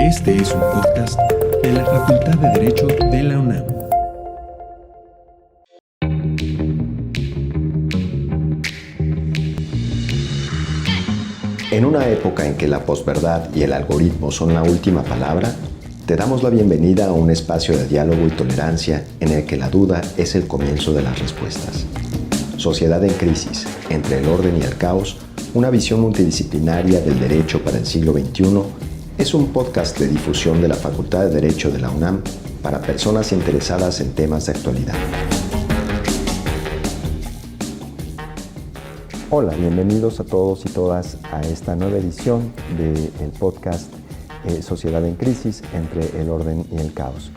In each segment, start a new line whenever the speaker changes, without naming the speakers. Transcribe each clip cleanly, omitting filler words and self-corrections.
Este es un podcast de la Facultad de Derecho de la UNAM.
En una época en que la posverdad y el algoritmo son la última palabra, te damos la bienvenida a un espacio de diálogo y tolerancia en el que la duda es el comienzo de las respuestas. Sociedad en crisis, entre el orden y el caos, una visión multidisciplinaria del derecho para el siglo XXI, es un podcast de difusión de la Facultad de Derecho de la UNAM para personas interesadas en temas de actualidad. Hola, bienvenidos a todos y todas a esta nueva edición del podcast Sociedad en Crisis, entre el orden y el caos.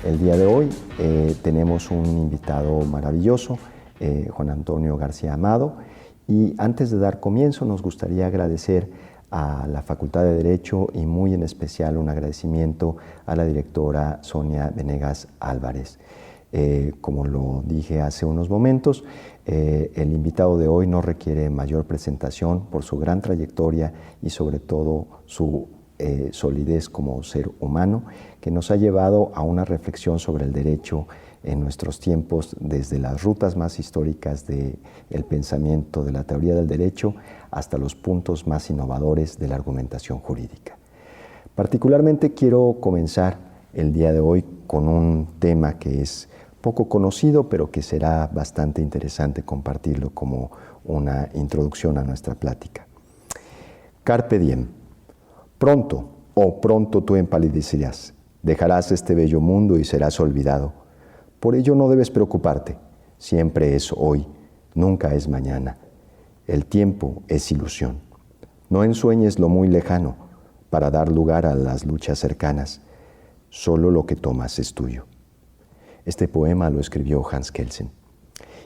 El día de hoy tenemos un invitado maravilloso, Juan Antonio García Amado, y antes de dar comienzo nos gustaría agradecer a la Facultad de Derecho y muy en especial un agradecimiento a la directora Sonia Venegas Álvarez. Como lo dije hace unos momentos, el invitado de hoy no requiere mayor presentación por su gran trayectoria y sobre todo su solidez como ser humano, que nos ha llevado a una reflexión sobre el derecho en nuestros tiempos, desde las rutas más históricas del pensamiento de la teoría del derecho hasta los puntos más innovadores de la argumentación jurídica. Particularmente quiero comenzar el día de hoy con un tema que es poco conocido, pero que será bastante interesante compartirlo como una introducción a nuestra plática. Carpe diem. Pronto, pronto tú empalidecerás, dejarás este bello mundo y serás olvidado. Por ello no debes preocuparte, siempre es hoy, nunca es mañana. El tiempo es ilusión. No ensueñes lo muy lejano para dar lugar a las luchas cercanas, solo lo que tomas es tuyo. Este poema lo escribió Hans Kelsen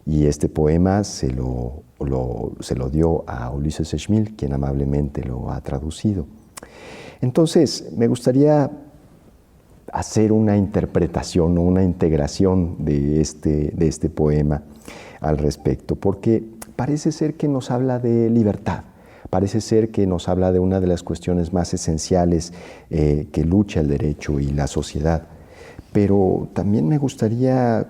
y este poema se lo dio a Ulises Schmid, quien amablemente lo ha traducido. Entonces, me gustaría hacer una interpretación o una integración de este poema al respecto, porque parece ser que nos habla de libertad, parece ser que nos habla de una de las cuestiones más esenciales que lucha el derecho y la sociedad, pero también me gustaría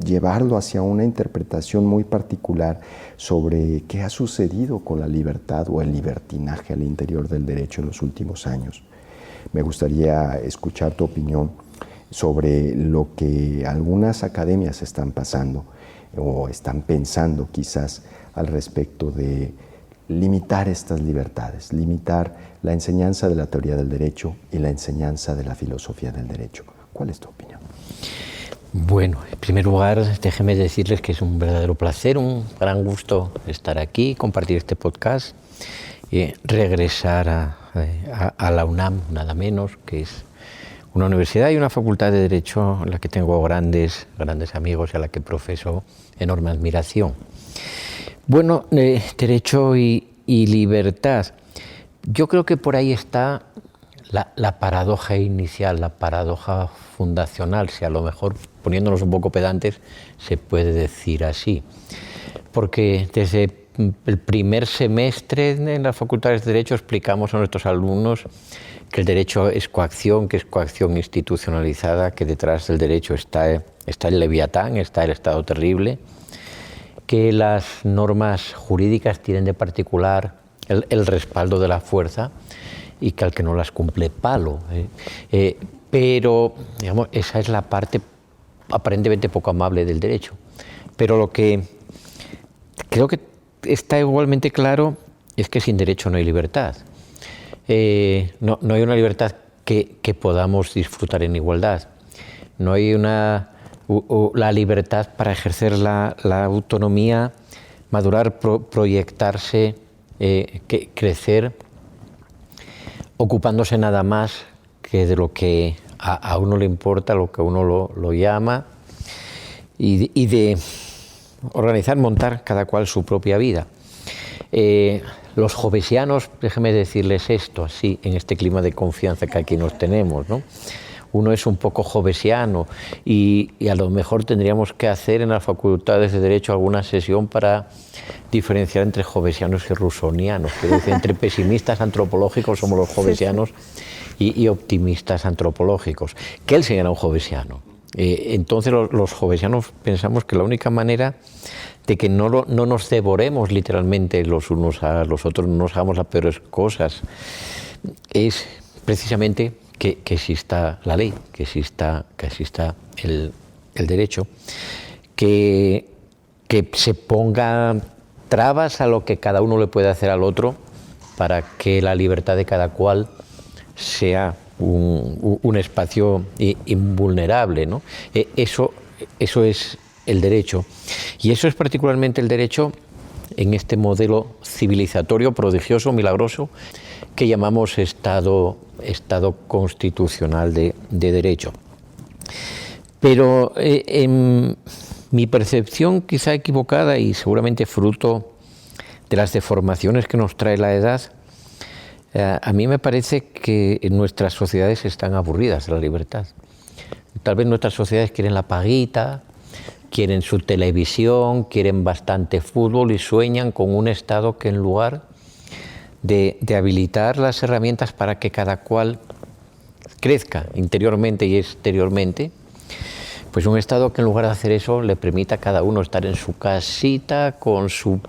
llevarlo hacia una interpretación muy particular sobre qué ha sucedido con la libertad o el libertinaje al interior del derecho en los últimos años. Me gustaría escuchar tu opinión sobre lo que algunas academias están pasando o están pensando quizás al respecto de limitar estas libertades, limitar la enseñanza de la teoría del derecho y la enseñanza de la filosofía del derecho. ¿Cuál es tu opinión?
Bueno, en primer lugar, déjenme decirles que es un verdadero placer, un gran gusto estar aquí, compartir este podcast y regresar a la UNAM, nada menos, que es una universidad y una facultad de Derecho en la que tengo grandes amigos y a la que profeso enorme admiración. Bueno, derecho y libertad. Yo creo que por ahí está la paradoja inicial, la paradoja fundacional, si a lo mejor poniéndonos un poco pedantes se puede decir así. Porque desde el primer semestre en las facultades de Derecho explicamos a nuestros alumnos que el derecho es coacción, que es coacción institucionalizada, que detrás del derecho está el leviatán, está el estado terrible, que las normas jurídicas tienen de particular el respaldo de la fuerza y que al que no las cumple palo. Pero digamos, esa es la parte aparentemente poco amable del derecho. Pero lo que creo que está igualmente claro es que sin derecho no hay libertad. No hay una libertad que podamos disfrutar en igualdad. No hay la libertad para ejercer la autonomía, madurar, proyectarse, crecer, ocupándose nada más que de lo que a uno le importa, lo que a uno lo llama, y de organizar, montar cada cual su propia vida. Los jovesianos, déjenme decirles esto, así, en este clima de confianza que aquí nos tenemos, ¿no? Uno es un poco jovesiano y a lo mejor tendríamos que hacer en las facultades de Derecho alguna sesión para diferenciar entre jovesianos y rusonianos. Quiero decir, entre pesimistas antropológicos somos los jovesianos y optimistas antropológicos. Kelsen era un jovesiano. Entonces los jovesianos pensamos que la única manera de que no nos devoremos literalmente los unos a los otros, no nos hagamos las peores cosas, es precisamente que exista la ley, que exista el derecho, que se ponga trabas a lo que cada uno le puede hacer al otro para que la libertad de cada cual sea un espacio invulnerable, ¿no? Eso es el derecho. Y eso es particularmente el derecho en este modelo civilizatorio, prodigioso, milagroso, que llamamos Estado constitucional de derecho. Pero en mi percepción quizá equivocada y seguramente fruto de las deformaciones que nos trae la edad, a mí me parece que nuestras sociedades están aburridas de la libertad. Tal vez nuestras sociedades quieren la paguita, quieren su televisión, quieren bastante fútbol y sueñan con un Estado que en lugar de habilitar las herramientas para que cada cual crezca interiormente y exteriormente, pues un Estado que en lugar de hacer eso le permita a cada uno estar en su casita con su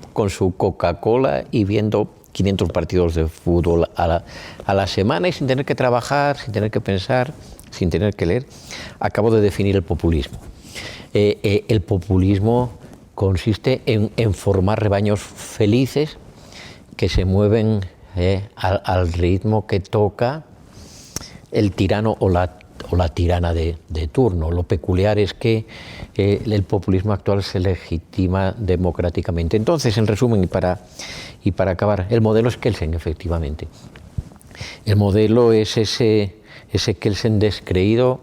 Coca-Cola y viendo 500 partidos de fútbol a la semana y sin tener que trabajar, sin tener que pensar, sin tener que leer. Acabo de definir el populismo. El populismo consiste en formar rebaños felices que se mueven al ritmo que toca el tirano o la tirana de turno. Lo peculiar es que el populismo actual se legitima democráticamente. Entonces, en resumen, y para acabar, el modelo es Kelsen, efectivamente. El modelo es ese Kelsen descreído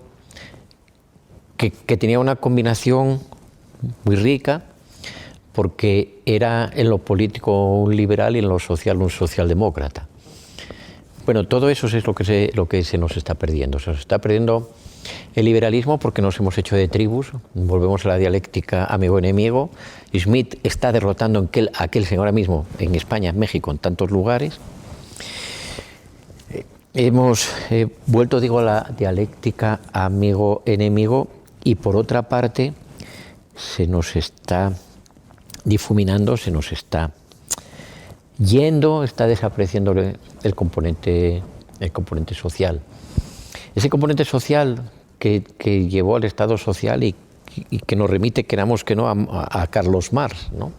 que tenía una combinación muy rica, porque era en lo político un liberal y en lo social un socialdemócrata. Bueno, todo eso es lo que se nos está perdiendo. Se nos está perdiendo el liberalismo porque nos hemos hecho de tribus, volvemos a la dialéctica amigo-enemigo. Smith está derrotando a Kelsen ahora mismo en España, en México, en tantos lugares. Hemos vuelto, digo, a la dialéctica amigo-enemigo y por otra parte se nos está difuminando, se nos está yendo, está desapareciendo el componente social. Ese componente social que llevó al Estado social y que nos remite, queramos que no, a Carlos Marx, ¿no?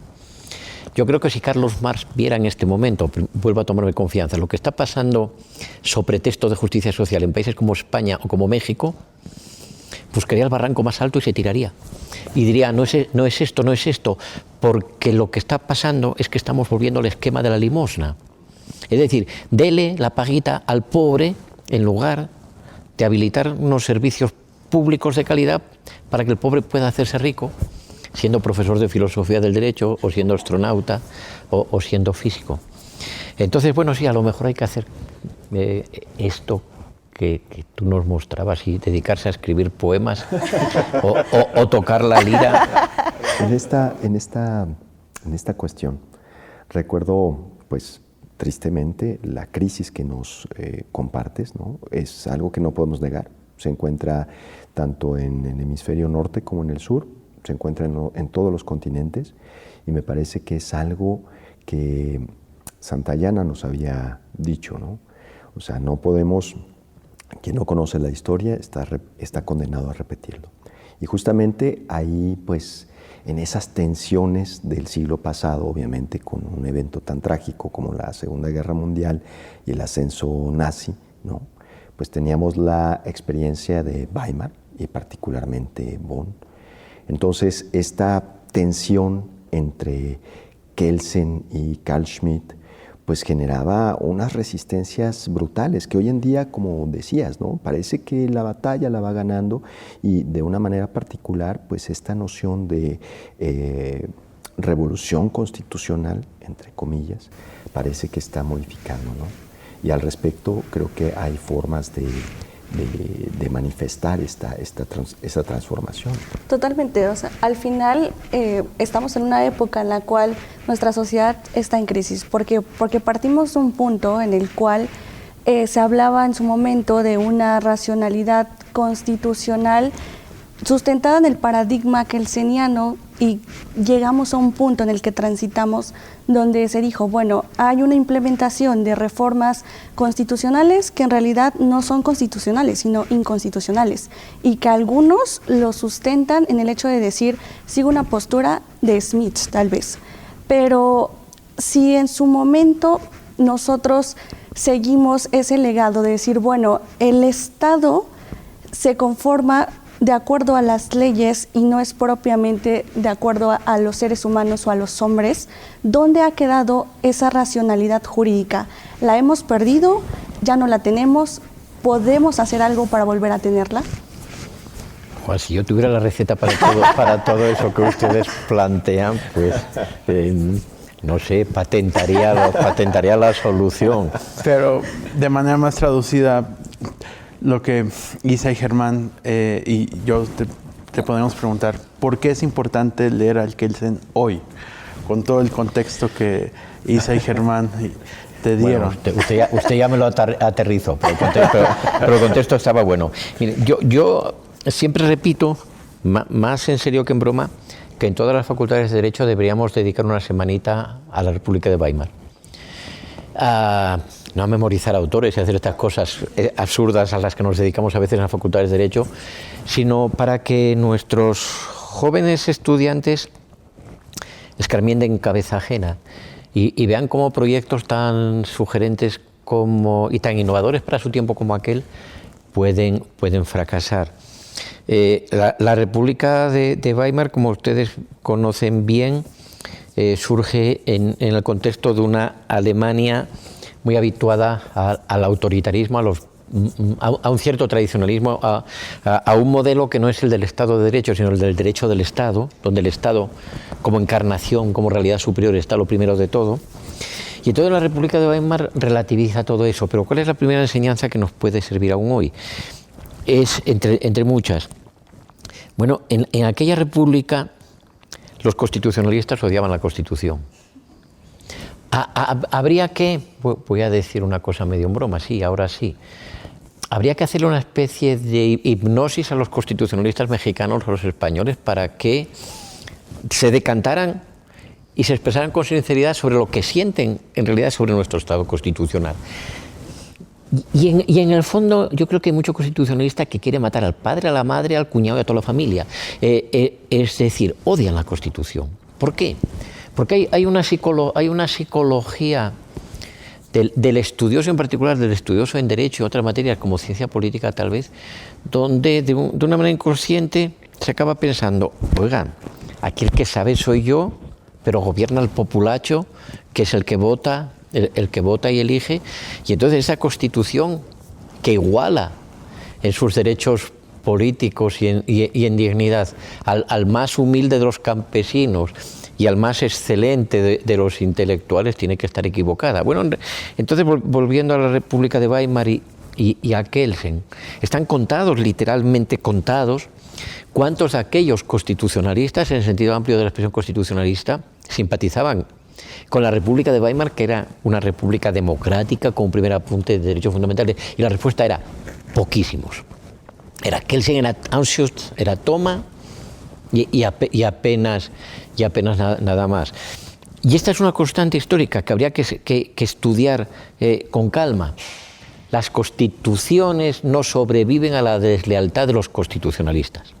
Yo creo que si Carlos Marx viera en este momento, vuelvo a tomarme confianza, lo que está pasando sobre texto de justicia social en países como España o como México, buscaría el barranco más alto y se tiraría. Y diría, no es esto, porque lo que está pasando es que estamos volviendo al esquema de la limosna. Es decir, dele la paguita al pobre en lugar de habilitar unos servicios públicos de calidad para que el pobre pueda hacerse rico, siendo profesor de filosofía del derecho, o siendo astronauta, o siendo físico. Entonces, bueno, sí, a lo mejor hay que hacer esto que tú nos mostrabas y dedicarse a escribir poemas o tocar la lira.
En esta cuestión, recuerdo, pues, tristemente, la crisis que nos compartes, ¿no? Es algo que no podemos negar. Se encuentra tanto en el hemisferio norte como en el sur, se encuentra en todos los continentes, y me parece que es algo que Santayana nos había dicho, ¿no? O sea, no podemos, quien no conoce la historia está condenado a repetirlo. Y justamente ahí, pues, en esas tensiones del siglo pasado, obviamente con un evento tan trágico como la Segunda Guerra Mundial y el ascenso nazi, ¿no? Pues teníamos la experiencia de Weimar y particularmente Bonn. Entonces, esta tensión entre Kelsen y Carl Schmitt pues generaba unas resistencias brutales que hoy en día, como decías, ¿no? Parece que la batalla la va ganando, y de una manera particular, pues esta noción de revolución constitucional, entre comillas, parece que está modificando, ¿no? Y al respecto creo que hay formas de manifestar esa transformación.
Totalmente, o sea, al final estamos en una época en la cual nuestra sociedad está en crisis, porque partimos de un punto en el cual se hablaba en su momento de una racionalidad constitucional sustentada en el paradigma kelseniano, y llegamos a un punto en el que transitamos donde se dijo, bueno, hay una implementación de reformas constitucionales que en realidad no son constitucionales, sino inconstitucionales, y que algunos lo sustentan en el hecho de decir, sigo una postura de Smith, tal vez. Pero si en su momento nosotros seguimos ese legado de decir, bueno, el Estado se conforma de acuerdo a las leyes y no es propiamente de acuerdo a los seres humanos o a los hombres, ¿dónde ha quedado esa racionalidad jurídica? ¿La hemos perdido? ¿Ya no la tenemos? ¿Podemos hacer algo para volver a tenerla?
Pues si yo tuviera la receta para todo eso que ustedes plantean, pues no sé, patentaría la solución.
Pero de manera más traducida, lo que Isa y Germán y yo te podemos preguntar, ¿por qué es importante leer al Kelsen hoy? Con todo el contexto que Isa y Germán te dieron.
Bueno, usted ya me lo aterrizó, pero el contexto estaba bueno. Mire, yo siempre repito, más en serio que en broma, que en todas las facultades de Derecho deberíamos dedicar una semanita a la República de Weimar. No a memorizar autores y hacer estas cosas absurdas a las que nos dedicamos a veces en las facultades de Derecho, sino para que nuestros jóvenes estudiantes escarmienten en cabeza ajena y vean cómo proyectos tan sugerentes y tan innovadores para su tiempo como aquel pueden fracasar. La República de Weimar, como ustedes conocen bien, surge en el contexto de una Alemania muy habituada al autoritarismo, a un cierto tradicionalismo, a un modelo que no es el del Estado de Derecho, sino el del derecho del Estado, donde el Estado, como encarnación, como realidad superior, está lo primero de todo. Y entonces la República de Weimar relativiza todo eso. Pero ¿cuál es la primera enseñanza que nos puede servir aún hoy? Es, entre muchas, bueno, en aquella república los constitucionalistas odiaban la Constitución. Habría que, voy a decir una cosa medio en broma, sí, ahora sí, habría que hacerle una especie de hipnosis a los constitucionalistas mexicanos o los españoles para que se decantaran y se expresaran con sinceridad sobre lo que sienten en realidad sobre nuestro Estado constitucional. Y en el fondo yo creo que hay mucho constitucionalista que quiere matar al padre, a la madre, al cuñado y a toda la familia. Es decir, odian la Constitución. ¿Por qué? Porque hay una psicología del estudioso, en particular del estudioso en Derecho y otras materias como ciencia política tal vez, donde de una manera inconsciente se acaba pensando, oigan, aquí el que sabe soy yo, pero gobierna el populacho, que es el que vota, el que vota y elige, y entonces esa Constitución que iguala en sus derechos políticos y en dignidad al más humilde de los campesinos y al más excelente de los intelectuales tiene que estar equivocada. Bueno, entonces volviendo a la República de Weimar y a Kelsen, están contados, literalmente contados, cuántos de aquellos constitucionalistas, en el sentido amplio de la expresión constitucionalista, simpatizaban con la República de Weimar, que era una república democrática con un primer apunte de derechos fundamentales, y la respuesta era poquísimos. Era Kelsen, era Anschutz, era Thoma y apenas nada más. Y esta es una constante histórica que habría que estudiar con calma. Las constituciones no sobreviven a la deslealtad de los constitucionalistas.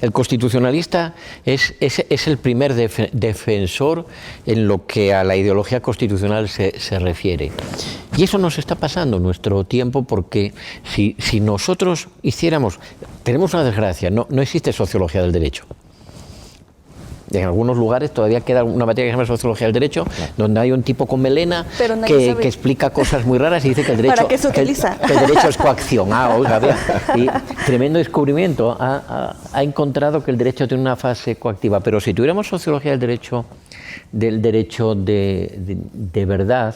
El constitucionalista es el primer defensor en lo que a la ideología constitucional se refiere. Y eso nos está pasando en nuestro tiempo porque si nosotros tenemos una desgracia, no existe sociología del derecho. En algunos lugares todavía queda una materia que se llama Sociología del Derecho, donde hay un tipo con melena que explica cosas muy raras y dice que el derecho,
¿para qué se utiliza?
que el derecho es coacción. Oiga, vea. Y tremendo descubrimiento. Ha encontrado que el derecho tiene una fase coactiva. Pero si tuviéramos Sociología del derecho de verdad,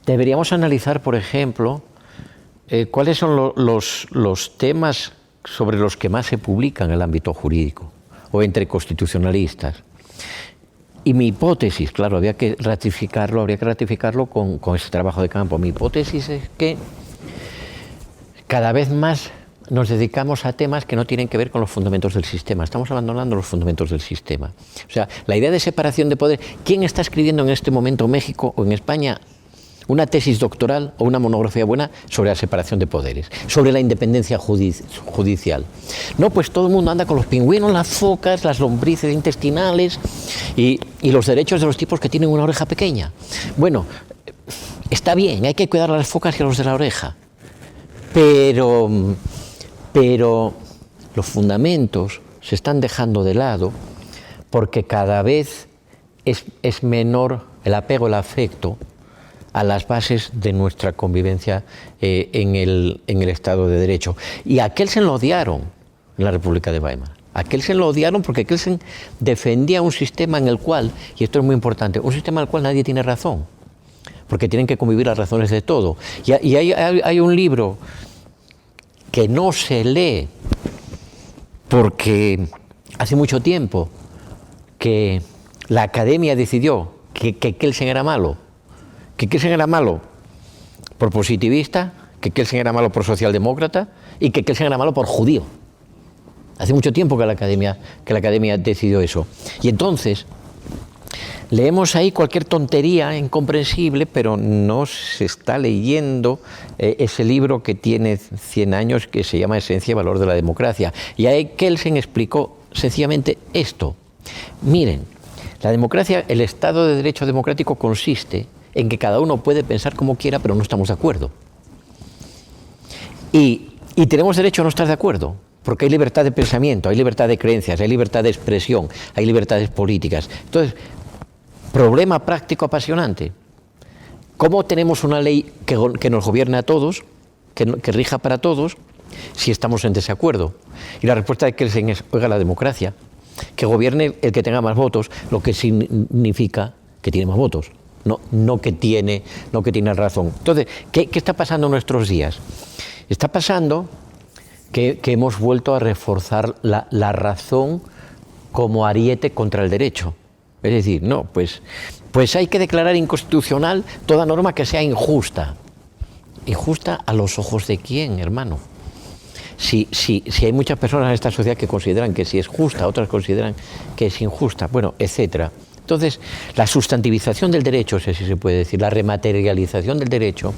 deberíamos analizar, por ejemplo, cuáles son los temas sobre los que más se publica en el ámbito jurídico o entre constitucionalistas. Y mi hipótesis, claro, habría que ratificarlo con ese trabajo de campo. Mi hipótesis es que cada vez más nos dedicamos a temas que no tienen que ver con los fundamentos del sistema. Estamos abandonando los fundamentos del sistema. O sea, la idea de separación de poder. ¿Quién está escribiendo en este momento en México o en España una tesis doctoral o una monografía buena sobre la separación de poderes, sobre la independencia judicial? No, pues todo el mundo anda con los pingüinos, las focas, las lombrices intestinales y los derechos de los tipos que tienen una oreja pequeña. Bueno, está bien, hay que cuidar a las focas y a los de la oreja, pero los fundamentos se están dejando de lado porque cada vez es menor el apego, el afecto a las bases de nuestra convivencia en el Estado de Derecho. Y a Kelsen lo odiaron en la República de Weimar. A Kelsen lo odiaron porque Kelsen defendía un sistema en el cual, y esto es muy importante, un sistema en el cual nadie tiene razón, porque tienen que convivir las razones de todo. Y hay un libro que no se lee porque hace mucho tiempo que la academia decidió que Kelsen era malo, que Kelsen era malo por positivista, que Kelsen era malo por socialdemócrata y que Kelsen era malo por judío. Hace mucho tiempo que la academia decidió eso. Y entonces leemos ahí cualquier tontería incomprensible, pero no se está leyendo ese libro que tiene 100 años, que se llama Esencia y Valor de la Democracia. Y ahí Kelsen explicó sencillamente esto. Miren, la democracia, el Estado de Derecho democrático consiste en que cada uno puede pensar como quiera, pero no estamos de acuerdo. Y tenemos derecho a no estar de acuerdo, porque hay libertad de pensamiento, hay libertad de creencias, hay libertad de expresión, hay libertades políticas. Entonces, problema práctico apasionante. ¿Cómo tenemos una ley que nos gobierne a todos, que rija para todos, si estamos en desacuerdo? Y la respuesta de Kelsen es, oiga, la democracia, que gobierne el que tenga más votos, lo que significa que tiene más votos, no que tiene razón. Entonces, ¿qué está pasando en nuestros días? Está pasando que hemos vuelto a reforzar la razón como ariete contra el derecho. Es decir, no, pues hay que declarar inconstitucional toda norma que sea injusta. ¿Injusta a los ojos de quién, hermano? Si hay muchas personas en esta sociedad que consideran que sí es justa, otras consideran que es injusta, bueno, etcétera. Entonces, la sustantivización del derecho, si se puede decir, la rematerialización del derecho,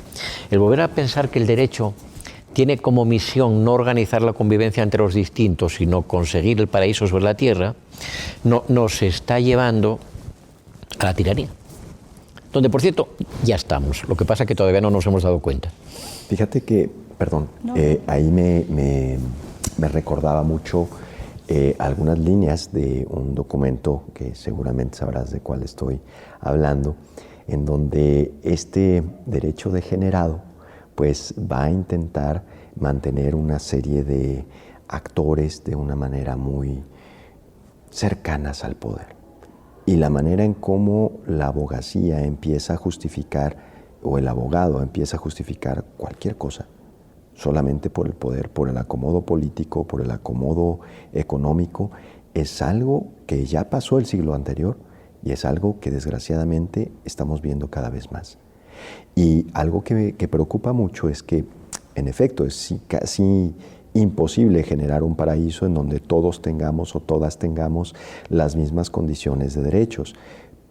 el volver a pensar que el derecho tiene como misión no organizar la convivencia entre los distintos, sino conseguir el paraíso sobre la tierra, nos está llevando a la tiranía. Donde, por cierto, ya estamos. Lo que pasa es que todavía no nos hemos dado cuenta.
Fíjate que, ahí me recordaba mucho algunas líneas de un documento que seguramente sabrás de cuál estoy hablando, en donde este derecho degenerado pues va a intentar mantener una serie de actores de una manera muy cercanas al poder. Y la manera en cómo la abogacía empieza a justificar, o el abogado empieza a justificar cualquier cosa, solamente por el poder, por el acomodo político, por el acomodo económico, es algo que ya pasó el siglo anterior y es algo que desgraciadamente estamos viendo cada vez más. Y algo que preocupa mucho es que, en efecto, es casi imposible generar un paraíso en donde todos tengamos o todas tengamos las mismas condiciones de derechos,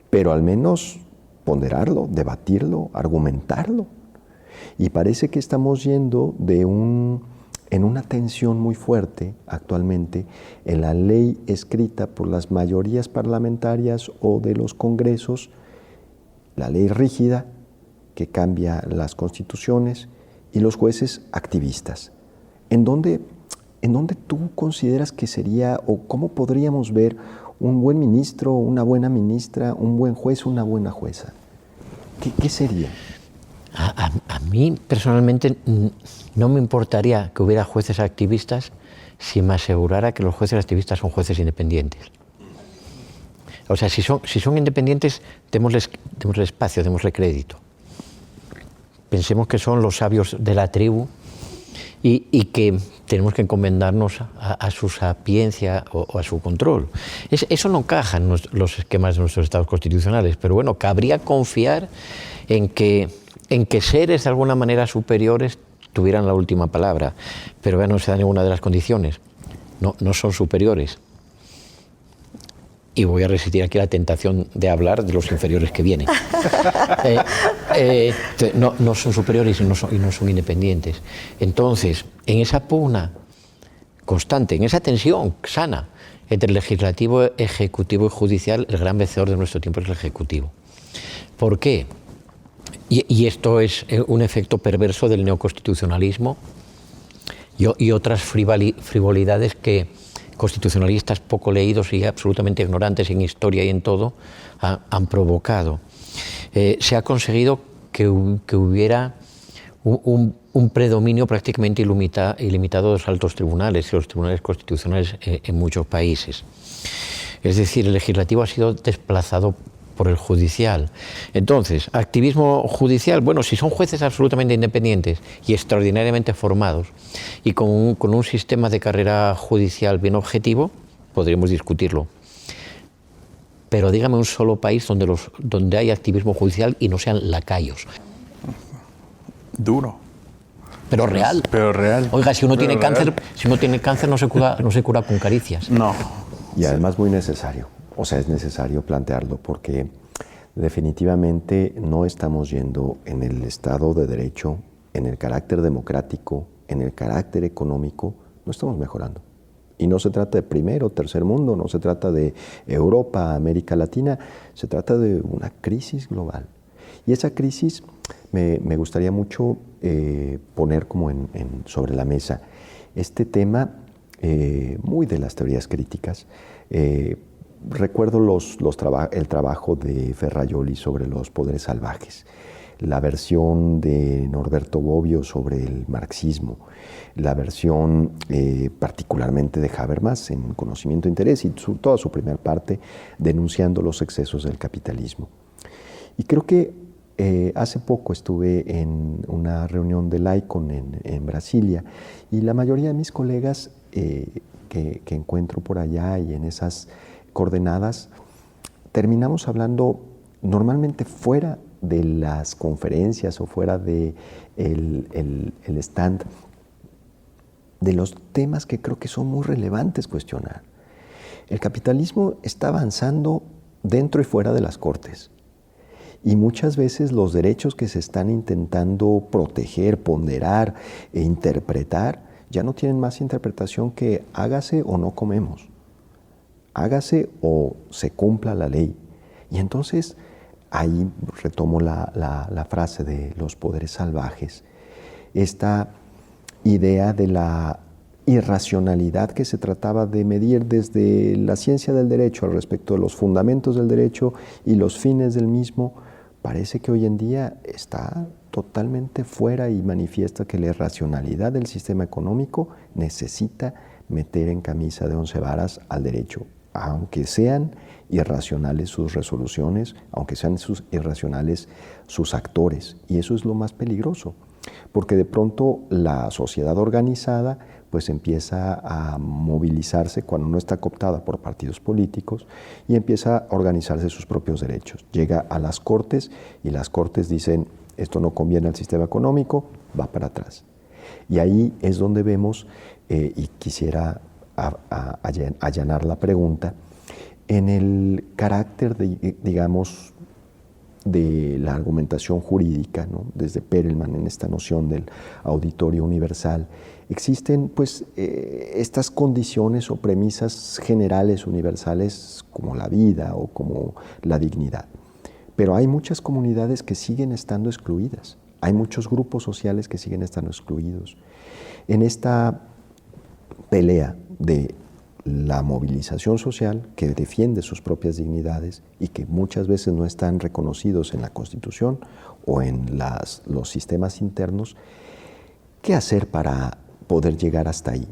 pero al menos ponderarlo, debatirlo, argumentarlo. Y parece que estamos yendo en una tensión muy fuerte actualmente en la ley escrita por las mayorías parlamentarias o de los congresos, la ley rígida que cambia las constituciones y los jueces activistas. ¿En dónde tú consideras que sería o cómo podríamos ver un buen ministro, una buena ministra, un buen juez, una buena jueza? ¿Qué sería?
A mí personalmente no me importaría que hubiera jueces activistas si me asegurara que los jueces activistas son jueces independientes. O sea, si son independientes, démosle espacio, démosle crédito. Pensemos que son los sabios de la tribu y que tenemos que encomendarnos a su sapiencia o a su control. Eso no encaja en los esquemas de nuestros estados constitucionales, pero bueno, cabría confiar en que seres de alguna manera superiores tuvieran la última palabra, pero no se da ninguna de las condiciones. No son superiores. Y voy a resistir aquí la tentación de hablar de los inferiores que vienen. No son superiores y no son independientes. Entonces, en esa pugna constante, en esa tensión sana entre el legislativo, ejecutivo y judicial, el gran vencedor de nuestro tiempo es el ejecutivo. ¿Por qué? Y esto es un efecto perverso del neoconstitucionalismo y otras frivolidades que constitucionalistas poco leídos y absolutamente ignorantes en historia y en todo han provocado. Se ha conseguido que hubiera un predominio prácticamente ilimitado de los altos tribunales y los tribunales constitucionales en muchos países. Es decir, el legislativo ha sido desplazado por el judicial. Entonces, activismo judicial, bueno, si son jueces absolutamente independientes y extraordinariamente formados y con un sistema de carrera judicial bien objetivo, podríamos discutirlo. Pero dígame un solo país donde hay activismo judicial y no sean lacayos.
Duro.
Pero real.
Pero real.
Oiga, si uno tiene cáncer no se cura con caricias.
No.
Y además muy necesario. O sea, es necesario plantearlo porque definitivamente no estamos yendo en el Estado de Derecho, en el carácter democrático, en el carácter económico, no estamos mejorando. Y no se trata de primer o tercer mundo, no se trata de Europa, América Latina, se trata de una crisis global. Y esa crisis me gustaría mucho poner como sobre la mesa este tema muy de las teorías críticas. Recuerdo el trabajo de Ferrajoli sobre los poderes salvajes, la versión de Norberto Bobbio sobre el marxismo, la versión particularmente de Habermas en Conocimiento e Interés y toda su primera parte denunciando los excesos del capitalismo. Y creo que hace poco estuve en una reunión del ICON en Brasilia y la mayoría de mis colegas que encuentro por allá y en esas coordenadas, terminamos hablando normalmente fuera de las conferencias o fuera de el stand, de los temas que creo que son muy relevantes cuestionar. El capitalismo está avanzando dentro y fuera de las cortes. Y muchas veces los derechos que se están intentando proteger, ponderar e interpretar ya no tienen más interpretación que hágase o no comemos. Hágase o se cumpla la ley. Y entonces ahí retomo la frase de los poderes salvajes, esta idea de la irracionalidad que se trataba de medir desde la ciencia del derecho al respecto de los fundamentos del derecho y los fines del mismo, parece que hoy en día está totalmente fuera y manifiesta que la irracionalidad del sistema económico necesita meter en camisa de 11 varas al derecho, aunque sean irracionales sus resoluciones, aunque sean irracionales sus actores. Y eso es lo más peligroso, porque de pronto la sociedad organizada pues empieza a movilizarse cuando no está cooptada por partidos políticos y empieza a organizarse sus propios derechos. Llega a las cortes y las cortes dicen esto no conviene al sistema económico, va para atrás. Y ahí es donde vemos, y quisiera allanar la pregunta, en el carácter, digamos, de la argumentación jurídica, ¿no? Desde Perelman en esta noción del auditorio universal, existen pues estas condiciones o premisas generales universales como la vida o como la dignidad. Pero hay muchas comunidades que siguen estando excluidas, hay muchos grupos sociales que siguen estando excluidos. En esta pelea de la movilización social que defiende sus propias dignidades y que muchas veces no están reconocidos en la Constitución o en los sistemas internos, ¿qué hacer para poder llegar hasta ahí?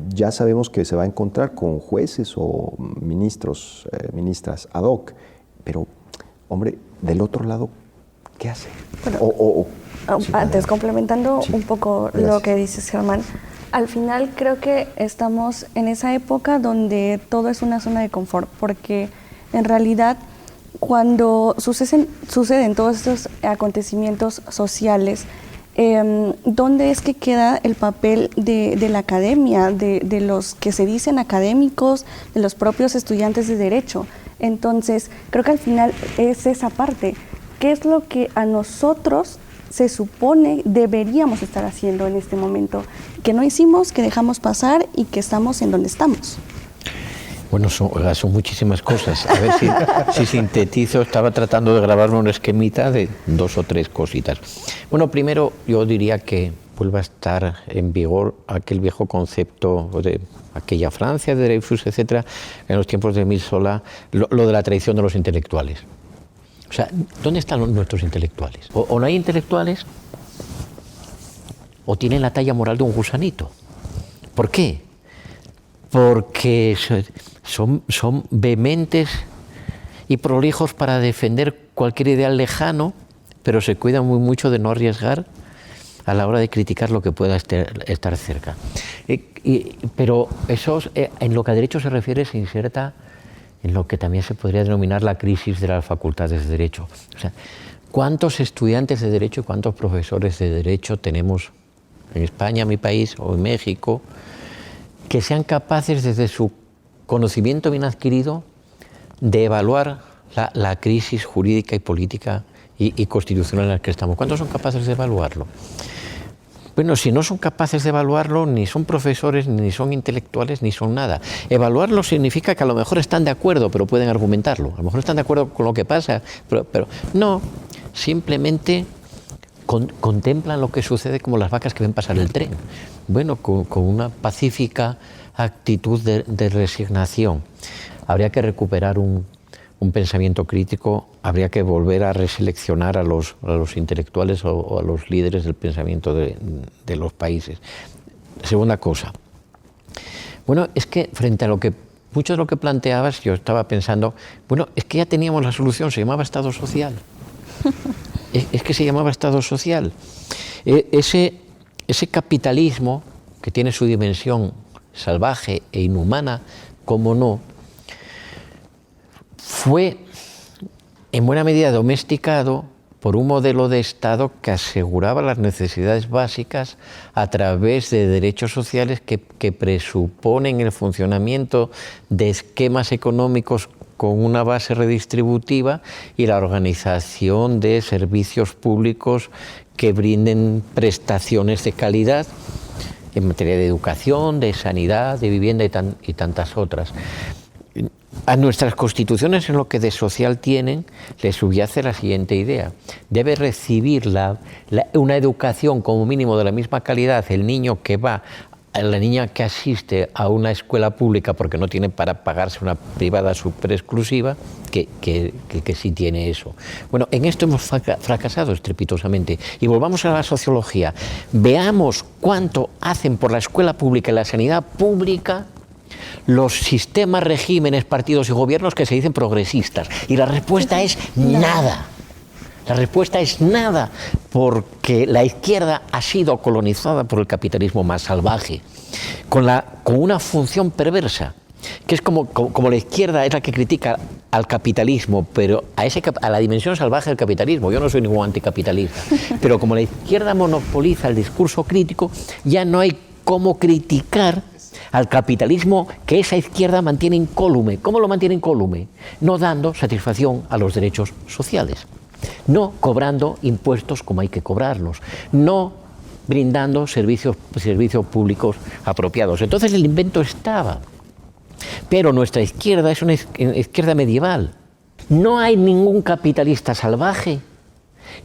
Ya sabemos que se va a encontrar con jueces o ministros, ministras ad hoc, pero, hombre, del otro lado, ¿Qué hace?
Bueno,
Sí,
antes, complementando
sí,
un poco
gracias.
lo que dices, Germán, al final creo que estamos en esa época donde todo es una zona de confort, porque en realidad cuando suceden todos estos acontecimientos sociales, ¿dónde es que queda el papel de la academia, de los que se dicen académicos, de los propios estudiantes de Derecho? Entonces, creo que al final es esa parte. ¿Qué es lo que a nosotros se supone deberíamos estar haciendo en este momento? Que no hicimos, que dejamos pasar y que estamos en donde estamos.
Bueno, son muchísimas cosas. A ver si sintetizo. Estaba tratando de grabarme un esquemita de 2 o 3 cositas. Bueno, primero yo diría que vuelva a estar en vigor aquel viejo concepto de aquella Francia, de Dreyfus, etcétera, en los tiempos de Émile Zola, lo de la traición de los intelectuales. O sea, ¿dónde están nuestros intelectuales? O no hay intelectuales, o tienen la talla moral de un gusanito. ¿Por qué? Porque son vehementes y prolijos para defender cualquier ideal lejano, pero se cuidan muy mucho de no arriesgar a la hora de criticar lo que pueda estar cerca. Pero eso, en lo que a derecho se refiere, se inserta en lo que también se podría denominar la crisis de las facultades de Derecho. O sea, ¿cuántos estudiantes de Derecho y cuántos profesores de Derecho tenemos en España, mi país, o en México, que sean capaces desde su conocimiento bien adquirido de evaluar la crisis jurídica y política y constitucional en la que estamos? ¿Cuántos son capaces de evaluarlo? Bueno, si no son capaces de evaluarlo, ni son profesores, ni son intelectuales, ni son nada. Evaluarlo significa que a lo mejor están de acuerdo, pero pueden argumentarlo. A lo mejor están de acuerdo con lo que pasa, pero no, simplemente contemplan lo que sucede como las vacas que ven pasar el tren. Bueno, con una pacífica actitud de resignación. Habría que recuperar un pensamiento crítico, habría que volver a reseleccionar a los intelectuales o a los líderes del pensamiento de los países. Segunda cosa. Bueno, es que frente a mucho de lo que planteabas, yo estaba pensando, bueno, es que ya teníamos la solución, se llamaba Estado social. Es que se llamaba Estado social. Ese capitalismo que tiene su dimensión salvaje e inhumana, como no, fue en buena medida domesticado por un modelo de Estado que aseguraba las necesidades básicas a través de derechos sociales que presuponen el funcionamiento de esquemas económicos con una base redistributiva y la organización de servicios públicos que brinden prestaciones de calidad en materia de educación, de sanidad, de vivienda y tantas otras. A nuestras constituciones, en lo que de social tienen, les subyace la siguiente idea. Debe recibir una educación como mínimo de la misma calidad el niño que va, la niña que asiste a una escuela pública porque no tiene para pagarse una privada súper exclusiva, que sí tiene eso. Bueno, en esto hemos fracasado estrepitosamente. Y volvamos a la sociología. Veamos cuánto hacen por la escuela pública y la sanidad pública los sistemas, regímenes, partidos y gobiernos que se dicen progresistas. Y la respuesta es nada. La respuesta es nada, porque la izquierda ha sido colonizada por el capitalismo más salvaje, con una función perversa, que es como la izquierda es la que critica al capitalismo, pero a la dimensión salvaje del capitalismo. Yo no soy ningún anticapitalista, pero como la izquierda monopoliza el discurso crítico, ya no hay cómo criticar al capitalismo que esa izquierda mantiene incólume. ¿Cómo lo mantiene incólume? No dando satisfacción a los derechos sociales, no cobrando impuestos como hay que cobrarlos, no brindando servicios públicos apropiados. Entonces el invento estaba, pero nuestra izquierda es una izquierda medieval. No hay ningún capitalista salvaje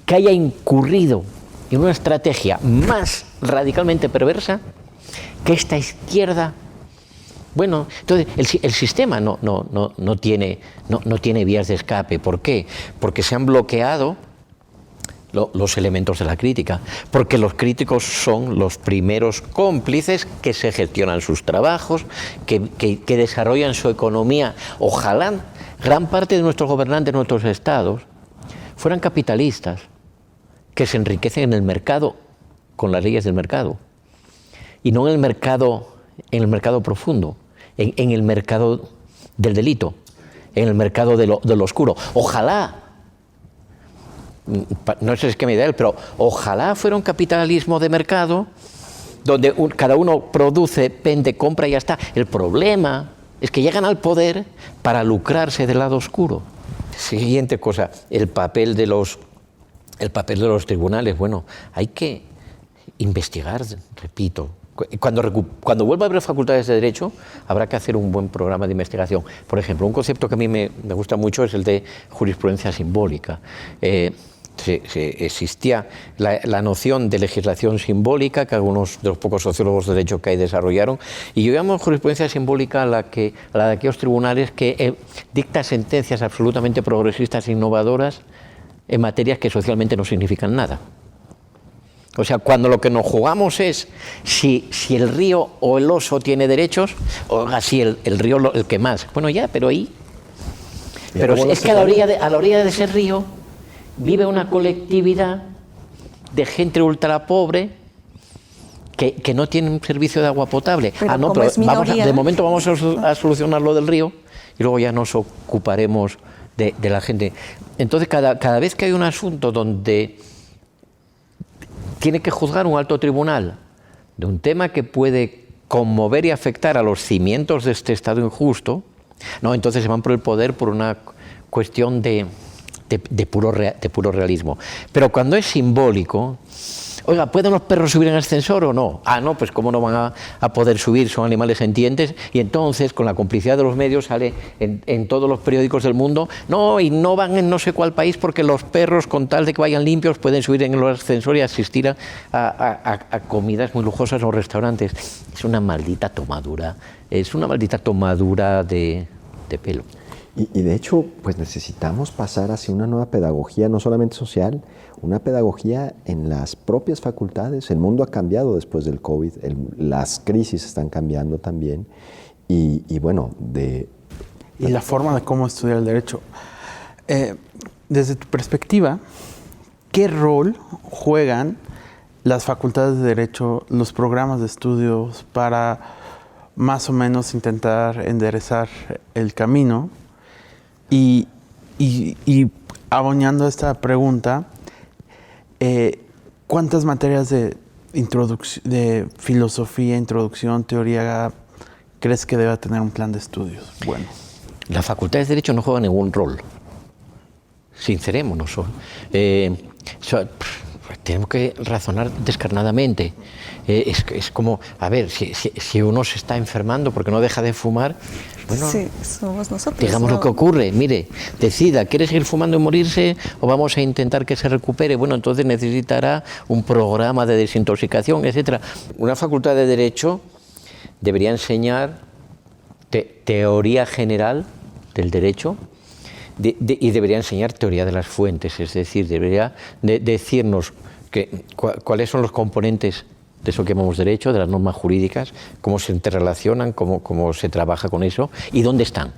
que haya incurrido en una estrategia más radicalmente perversa que esta izquierda. Bueno, entonces el sistema no tiene vías de escape. ¿Por qué? Porque se han bloqueado los elementos de la crítica, porque los críticos son los primeros cómplices que se gestionan sus trabajos, que desarrollan su economía. Ojalá gran parte de nuestros gobernantes, nuestros estados, fueran capitalistas, que se enriquecen en el mercado con las leyes del mercado y no en el mercado profundo, en el mercado del delito, en el mercado de lo oscuro. Ojalá, no sé si es que me da él, pero ojalá fuera un capitalismo de mercado donde cada uno produce, vende, compra y ya está. El problema es que llegan al poder para lucrarse del lado oscuro. Siguiente cosa, el papel de los tribunales. Bueno, hay que investigar, repito. Cuando vuelva a haber facultades de Derecho, habrá que hacer un buen programa de investigación. Por ejemplo, un concepto que a mí me gusta mucho es el de jurisprudencia simbólica. Existía la noción de legislación simbólica que algunos de los pocos sociólogos de derecho que hay desarrollaron, y yo llamo jurisprudencia simbólica a la de aquellos tribunales que dictan sentencias absolutamente progresistas e innovadoras en materias que socialmente no significan nada. O sea, cuando lo que nos jugamos es si el río o el oso tiene derechos, o así el río el que más. Bueno, ya, pero ahí. Pero es que a la orilla de ese río vive una colectividad de gente ultra pobre que no tiene un servicio de agua potable. De momento vamos a solucionar lo del río y luego ya nos ocuparemos de la gente. Entonces, cada vez que hay un asunto donde tiene que juzgar un alto tribunal de un tema que puede conmover y afectar a los cimientos de este Estado injusto, entonces se van por el poder por una cuestión de puro realismo. Pero cuando es simbólico, oiga, ¿pueden los perros subir en ascensor o no? No, pues cómo no van a poder subir, son animales sentientes, y entonces con la complicidad de los medios sale en todos los periódicos del mundo, y no van en no sé cuál país porque los perros, con tal de que vayan limpios, pueden subir en los ascensores y asistir a comidas muy lujosas o restaurantes. Es una maldita tomadura de pelo.
Y de hecho, pues necesitamos pasar hacia una nueva pedagogía, no solamente social, una pedagogía en las propias facultades. El mundo ha cambiado después del COVID, las crisis están cambiando también. Y bueno,
y la forma de cómo estudiar el derecho. Desde tu perspectiva, ¿qué rol juegan las facultades de derecho, los programas de estudios para más o menos intentar enderezar el camino? Y aboñando a esta pregunta, ¿cuántas materias de filosofía, introducción, teoría crees que debe tener un plan de estudios? Bueno,
las facultades de Derecho no juegan ningún rol. Sincerémonos. Tenemos que razonar descarnadamente. Es como, a ver, si uno se está enfermando porque no deja de fumar, bueno,
sí, somos nosotros.
Digamos lo que ocurre, mire, decida, ¿quiere seguir fumando y morirse o vamos a intentar que se recupere? Bueno, entonces necesitará un programa de desintoxicación, etcétera. Una facultad de Derecho debería enseñar teoría general del derecho y debería enseñar teoría de las fuentes, es decir, debería decirnos cuáles son los componentes de eso que llamamos derecho, de las normas jurídicas, cómo se interrelacionan, cómo se trabaja con eso y dónde están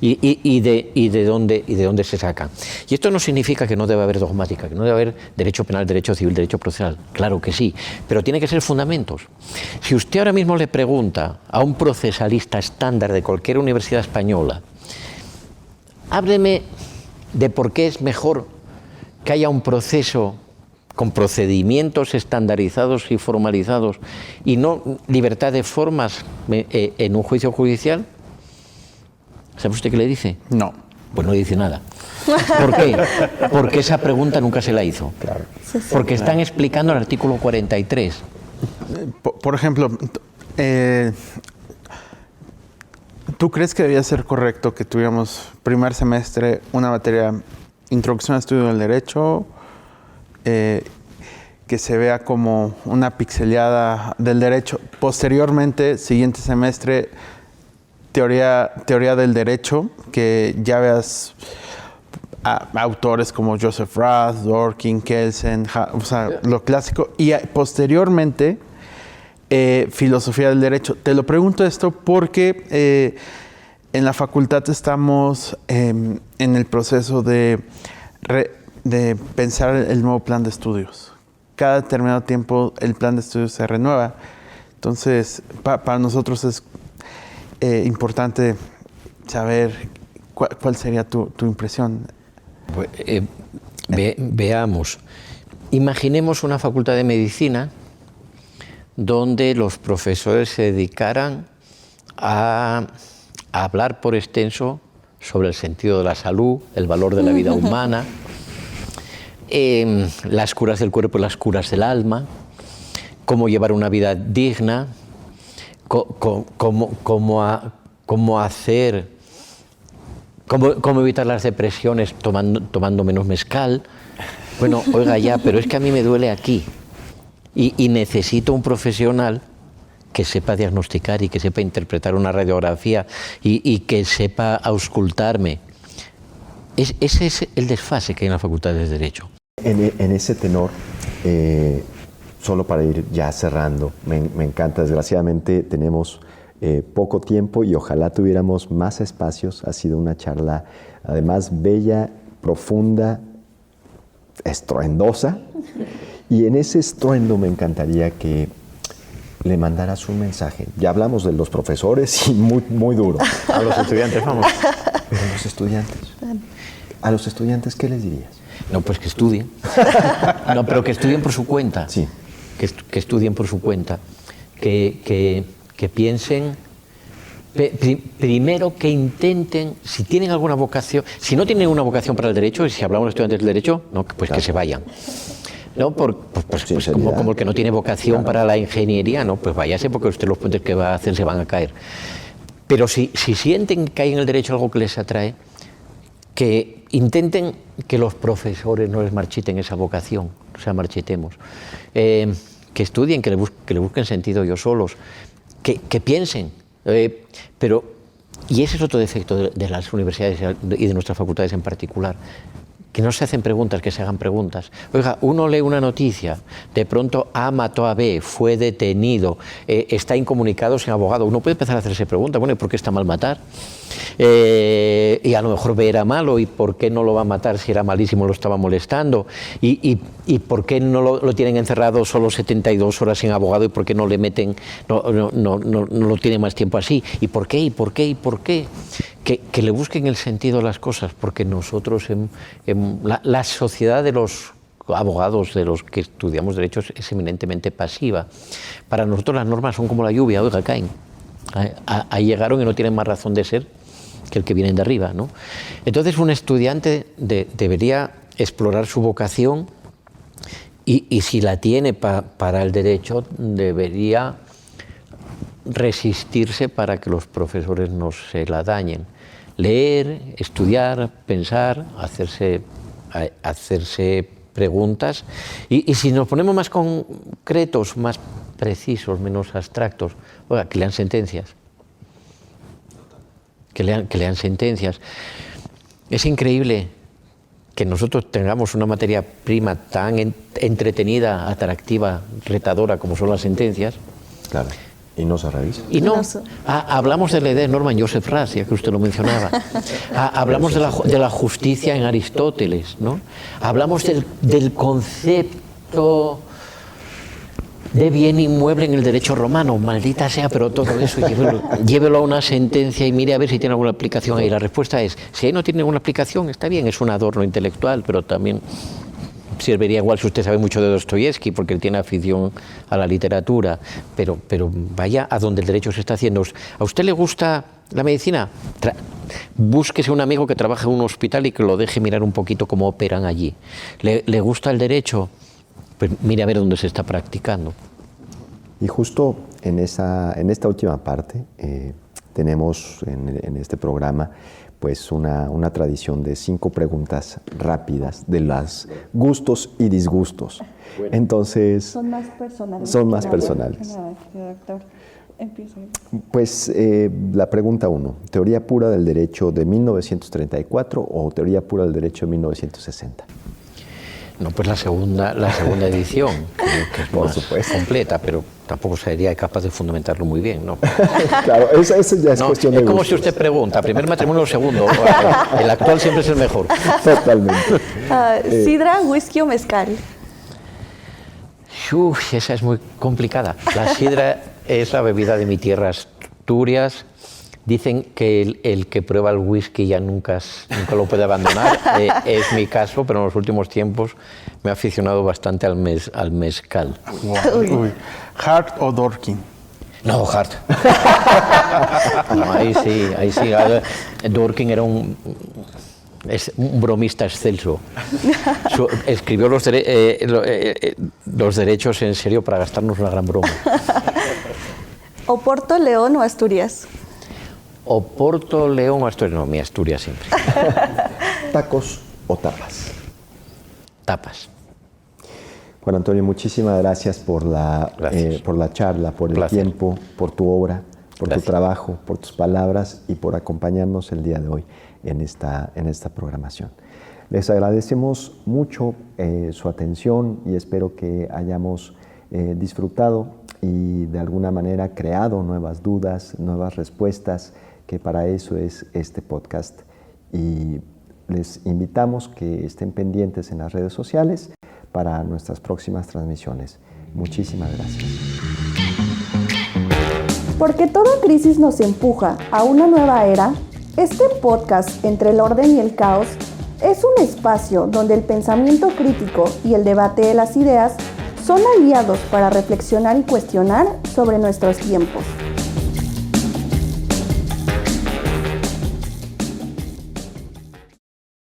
y de dónde se sacan. Y esto no significa que no deba haber dogmática, que no debe haber derecho penal, derecho civil, derecho procesal. Claro que sí, pero tiene que ser fundamentos. Si usted ahora mismo le pregunta a un procesalista estándar de cualquier universidad española, hábleme de por qué es mejor que haya un proceso con procedimientos estandarizados y formalizados y no libertad de formas en un juicio judicial. ¿Sabe usted qué le dice?
No.
Pues no dice nada. ¿Por qué? Porque esa pregunta nunca se la hizo.
Claro.
Porque están explicando el artículo 43.
Por ejemplo, ¿tú crees que debía ser correcto que tuviéramos primer semestre una materia, introducción al estudio del derecho, que se vea como una pixeleada del derecho? Posteriormente, siguiente semestre, teoría del derecho, que ya veas autores como Joseph Rath, Dworkin, Kelsen, o sea, lo clásico, y posteriormente filosofía del derecho. Te lo pregunto esto porque en la facultad estamos en el proceso de de pensar el nuevo plan de estudios. Cada determinado tiempo el plan de estudios se renueva. Entonces, para nosotros es importante saber cuál sería tu impresión.
Veamos. Imaginemos una facultad de medicina donde los profesores se dedicaran a hablar por extenso sobre el sentido de la salud, el valor de la vida humana, las curas del cuerpo y las curas del alma, cómo llevar una vida digna, cómo evitar las depresiones tomando menos mezcal. Bueno, oiga ya, pero es que a mí me duele aquí y necesito un profesional que sepa diagnosticar y que sepa interpretar una radiografía y que sepa auscultarme. Ese es el desfase que hay en la Facultad de Derecho.
En ese tenor, solo para ir ya cerrando, me encanta, desgraciadamente tenemos poco tiempo y ojalá tuviéramos más espacios. Ha sido una charla además bella, profunda, estruendosa, y en ese estruendo me encantaría que le mandaras un mensaje. Ya hablamos de los profesores y muy duro.
A los estudiantes, vamos.
Pero a los estudiantes, ¿qué les dirías?
No, pues que estudien. No, pero que estudien por su cuenta.
Sí.
Que estudien por su cuenta. Que piensen, primero que intenten, si tienen alguna vocación, si no tienen una vocación para el derecho, y si hablamos de estudiantes del derecho, no, pues claro, que se vayan. ¿No? Pues como el que no tiene vocación, claro, para la ingeniería, no, pues váyase, porque usted los puentes que va a hacer se van a caer. Pero si sienten que hay en el derecho algo que les atrae, que intenten que los profesores no les marchiten esa vocación, o sea, marchitemos. Que estudien, que le busquen sentido ellos solos, que piensen. Pero, y ese es otro defecto de las universidades y de nuestras facultades en particular, que no se hacen preguntas, que se hagan preguntas. Oiga, uno lee una noticia, de pronto A mató a B, fue detenido, está incomunicado sin abogado. Uno puede empezar a hacerse preguntas, bueno, ¿y por qué está mal matar? Y a lo mejor B era malo, ¿y por qué no lo va a matar si era malísimo, lo estaba molestando? ¿Y por qué no lo tienen encerrado solo 72 horas sin abogado? ¿Y por qué no le meten, no lo tienen más tiempo así? ¿Y por qué? ¿Y por qué? ¿Y por qué? Que le busquen el sentido a las cosas, porque nosotros, la sociedad de los abogados, de los que estudiamos derechos, es eminentemente pasiva. Para nosotros las normas son como la lluvia, oiga, caen. Ahí llegaron y no tienen más razón de ser que el que vienen de arriba, ¿no? Entonces un estudiante debería explorar su vocación y si la tiene para el derecho, debería resistirse para que los profesores no se la dañen. Leer, estudiar, pensar, hacerse preguntas y si nos ponemos más concretos, más precisos, menos abstractos, oiga, que lean sentencias. Que lean sentencias. Es increíble que nosotros tengamos una materia prima tan entretenida, atractiva, retadora como son las sentencias.
Claro. Y no se revisa.
Y no, hablamos de la idea de Norman Joseph Ras, ya que usted lo mencionaba. Hablamos de la justicia en Aristóteles, ¿no? Hablamos del concepto de bien inmueble en el derecho romano. Maldita sea, pero todo eso llévelo a una sentencia y mire a ver si tiene alguna aplicación ahí. La respuesta es, si ahí no tiene ninguna aplicación, está bien, es un adorno intelectual, pero también serviría igual si usted sabe mucho de Dostoyevsky, porque él tiene afición a la literatura, pero vaya a donde el derecho se está haciendo. ¿A usted le gusta la medicina? Búsquese un amigo que trabaje en un hospital y que lo deje mirar un poquito cómo operan allí. ¿Le gusta el derecho? Pues mire a ver dónde se está practicando.
Y justo en esta última parte tenemos en este programa pues una tradición de 5 preguntas rápidas de los gustos y disgustos. Bueno. Entonces,
son más personales.
Son más personales.
Doctor, empieza.
Pues la pregunta 1, ¿teoría pura del derecho de 1934 o teoría pura del derecho de 1960?
No, pues la segunda edición, que es
Por
más
supuesto.
completa, pero tampoco sería capaz de fundamentarlo muy bien, ¿no?
Claro, eso ya es
No,
cuestión de
es como
gustos.
si usted pregunta, primer matrimonio o segundo. El actual siempre es el mejor.
Totalmente.
¿Sidra, whisky o mezcal?
Uf, esa es muy complicada. La sidra es la bebida de mi tierra, Asturias. Dicen que el que prueba el whisky ya nunca lo puede abandonar. Es mi caso, pero en los últimos tiempos me he aficionado bastante al mezcal.
Uy. ¿Hart o Dorkin?
No, Hart. No, ahí sí. Dorkin era un bromista excelso. Escribió los derechos en serio para gastarnos una gran broma.
¿Oporto, León o Asturias?
Oporto, León o Asturias. No, mi Asturias siempre.
¿Tacos o tapas?
Tapas.
Juan Antonio, muchísimas gracias por la charla, por el
Placer.
tiempo, por tu obra, por
Gracias.
tu trabajo, por tus palabras y por acompañarnos el día de hoy en esta programación. Les agradecemos mucho su atención y espero que hayamos disfrutado y de alguna manera creado nuevas dudas, nuevas respuestas, que para eso es este podcast. Y les invitamos que estén pendientes en las redes sociales para nuestras próximas transmisiones. Muchísimas gracias.
Porque toda crisis nos empuja a una nueva era, este podcast Entre el Orden y el Caos es un espacio donde el pensamiento crítico y el debate de las ideas son aliados para reflexionar y cuestionar sobre nuestros tiempos.